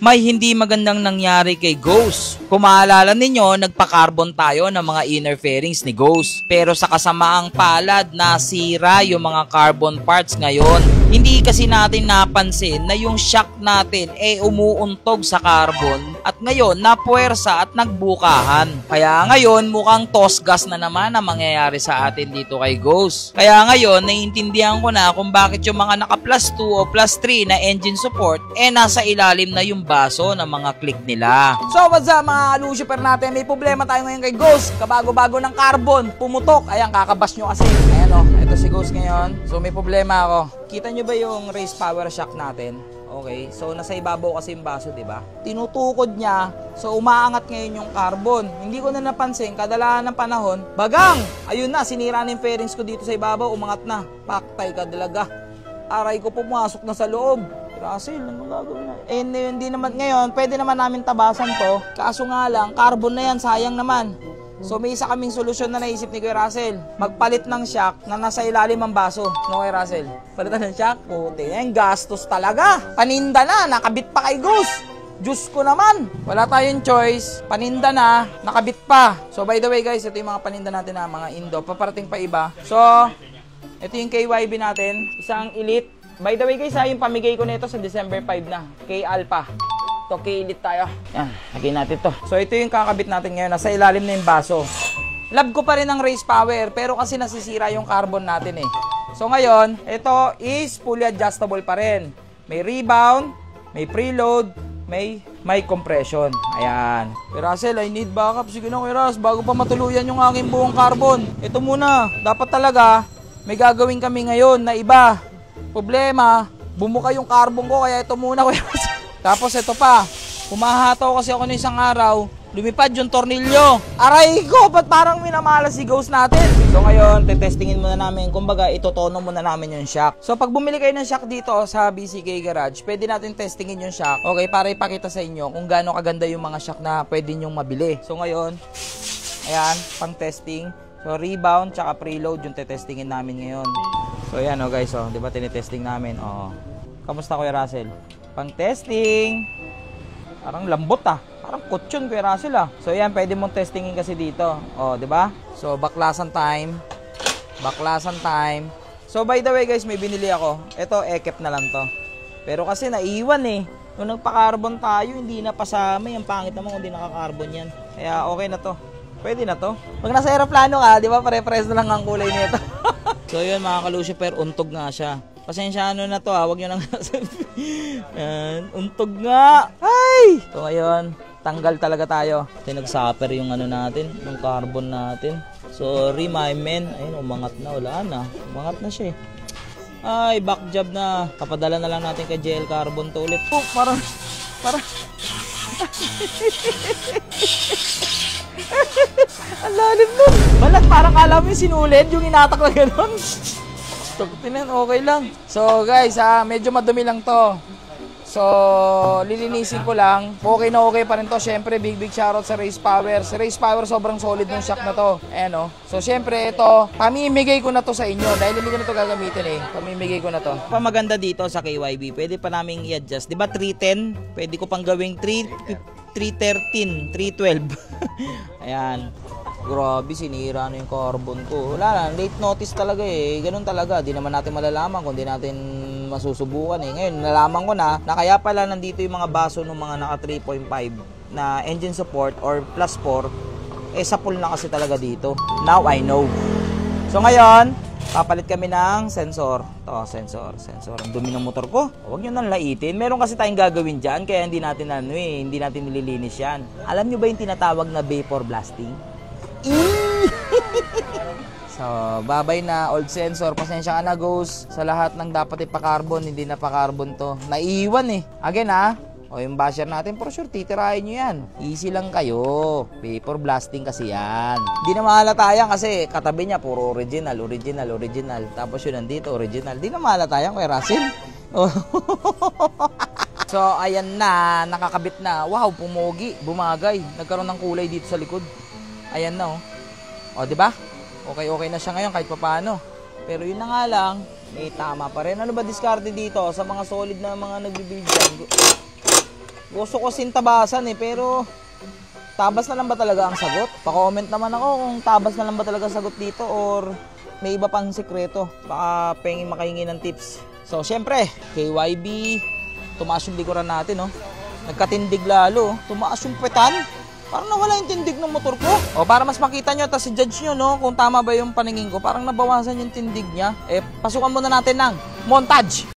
may hindi magandang nangyari kay Ghost. Kung maalala ninyo, nagpa-carbon tayo ng mga inner fairings ni Ghost. Pero sa kasamaang palad, nasira yung mga carbon parts ngayon. Hindi kasi natin napansin na yung shock natin umuuntog sa carbon at ngayon napuwersa at nagbukahan. Kaya ngayon mukhang toss gas na naman ang mangyayari sa atin dito kay Ghost. Kaya ngayon naiintindihan ko na kung bakit yung mga naka plus 2 o plus 3 na engine support nasa ilalim na yung baso ng mga click nila. So what's up mga Lucifer natin? May problema tayo ngayon kay Ghost. Kabago-bago ng carbon, pumutok. Ayan, kakabas nyo kasi. Ayan o, ito si Ghost ngayon. So may problema ako. Kita nyo ba yung race power shock natin? Okay, so nasa ibabaw kasi yung baso, di ba? Tinutukod niya, so umaangat ngayon yung carbon. Hindi ko na napansin, kadalaan ng panahon, bagang! Ayun na, sinira na yung fairings ko dito sa ibabaw, umangat na. Paktay ka dalaga. Aray ko pumasok na sa loob. Russell, ano gagawin na? Hindi naman ngayon, pwede naman namin tabasan to. Kaso nga lang, carbon na yan, sayang naman. So may isa kaming solusyon na naisip ni Kuya Russell. Magpalit ng shock na nasa ilalim ang baso. No, Kuya Russell? Palitan ng shock? Puti yan, gastos talaga. Paninda na, nakabit pa kay Ghost. Diyos ko naman. Wala tayong choice. Paninda na, nakabit pa. So by the way guys, ito yung mga paninda natin na mga Indo. Paparating pa iba. So, ito yung KYB natin. Isang Elite. By the way guys, yung pamigay ko nito sa December 5 na. Kay Alpha. Ito, Elite tayo. Yan, lagay natin to. So, ito yung kakabit natin ngayon. Nasa ilalim na yung baso. Love ko pa rin ang race power, pero kasi nasisira yung carbon natin eh. So, ngayon, ito is fully adjustable pa rin. May rebound, may preload, may compression. Ayan. Kuya Russell, I need backup. Sige na, Kuya Russ, bago pa matuluyan yung aking buong carbon. Ito muna. Dapat talaga, may gagawin kami ngayon na iba. Problema, bumuka yung carbon ko, kaya ito muna, Kuya Russ. Tapos ito pa, humahataw kasi ako ng isang araw, lumipad yung tornilyo. Aray ko, ba't parang minamalas si Ghost natin? So ngayon, tetestingin muna namin, kumbaga itotono muna namin yung shock. So pag bumili kayo ng shock dito sa BCK Garage, pwede natin testingin yung shock. Okay, para ipakita sa inyo kung gaano kaganda yung mga shock na pwede nyong mabili. So ngayon, ayan, pang testing. So rebound, tsaka preload yung tetestingin namin ngayon. So ayan o guys, di ba tinetesting namin? Kamusta Kuya Russell? Pang testing. Parang lambot Parang kutsyon Kuya Russell So yan, pwede mong testingin kasi dito. Di ba? So baklasan time. Baklasan time. So by the way guys, may binili ako. Ito, ekep na lang to. Pero kasi naiwan eh. Nung nagpa-carbon tayo, hindi na pasama. Ang pangit naman kung hindi naka-carbon yan. Kaya okay na to. Pwede na to. Pag nasa aeroplano ka, di ba, pare-pares na lang ang kulay nito. So yun mga ka-Lucifer, untog nga siya. Pasensya na to wag nyo nang sabihin. Untog nga. Ay! So ngayon, tanggal talaga tayo. Nag-suffer yung ano natin, yung carbon natin. Sorry my man. Ayun, umangat na. Wala na. Umangat na siya eh. Ay, back job na. Papadala na lang natin kay JL Carbon to ulit. Parang ang lalim nun. Balat, parang alam mo yung sinulid, yung inatak na gano'n. Tinan, okay lang. So guys, medyo madumi lang to. So, lilinisin ko lang. Okay na okay pa rin to. Syempre, big shoutout sa Race Power. Sa Race Power, sobrang solid ng shock na to. Ayan So, syempre, ito, pamimigay ko na to sa inyo. Dahil hindi ko na to gagamitin eh. Pamimigay ko na to. Pa maganda dito sa KYB, pwede pa naming i-adjust. Diba 310? Pwede ko pang gawing 313, 312. Ayan. Grabe, sinira na yung carbon ko. Wala lang, late notice talaga eh. Ganun talaga, di naman natin malalaman kung di natin masusubukan eh. Ngayon, nalaman ko na kaya pala nandito yung mga baso ng mga naka 3.5 na engine support or plus 4, sa pull na kasi talaga dito. Now I know. So ngayon, papalit kami ng sensor. Ito, sensor. Ang dumi ng motor ko. Huwag nyo nang laitin. Meron kasi tayong gagawin dyan, kaya hindi natin hindi natin nililinis yan. Alam nyo ba yung tinatawag na vapor blasting? So, babay na old sensor. Pasensya ka na Ghost sa lahat ng dapat ipa-carbon, hindi na pa-carbon to. Naiiwan eh. Again yung basher natin, for sure, titirahin nyo yan. Easy lang kayo. Vapor blasting kasi yan. Hindi na mahalata yan kasi katabi niya, puro original. Tapos yun nandito, original. Hindi na mahalata yan, Kuya Russell. So, ayan na, nakakabit na. Wow, pumogi, bumagay. Nagkaroon ng kulay dito sa likod. Ayan na di ba? Okay na siya ngayon kahit papaano. Pero yun na nga lang, may tama pa rin. Ano ba diskarte dito sa mga solid na mga nagbibuild dyan? Gusto ko sintabasan eh, pero tabas na lang ba talaga ang sagot? Pa-comment naman ako kung tabas na lang ba talaga ang sagot dito or may iba pang sekreto. Baka pengin makahingi ng tips. So, syempre, KYB, tumaas yung likuran natin, no? Nagkatindig lalo. Tumaas yung petan. Parang nawala yung tindig ng motor ko. O, para mas makita nyo, tapos i-judge nyo, no? Kung tama ba yung paningin ko. Parang nabawasan yung tindig niya. Eh, pasukan muna natin ng montage.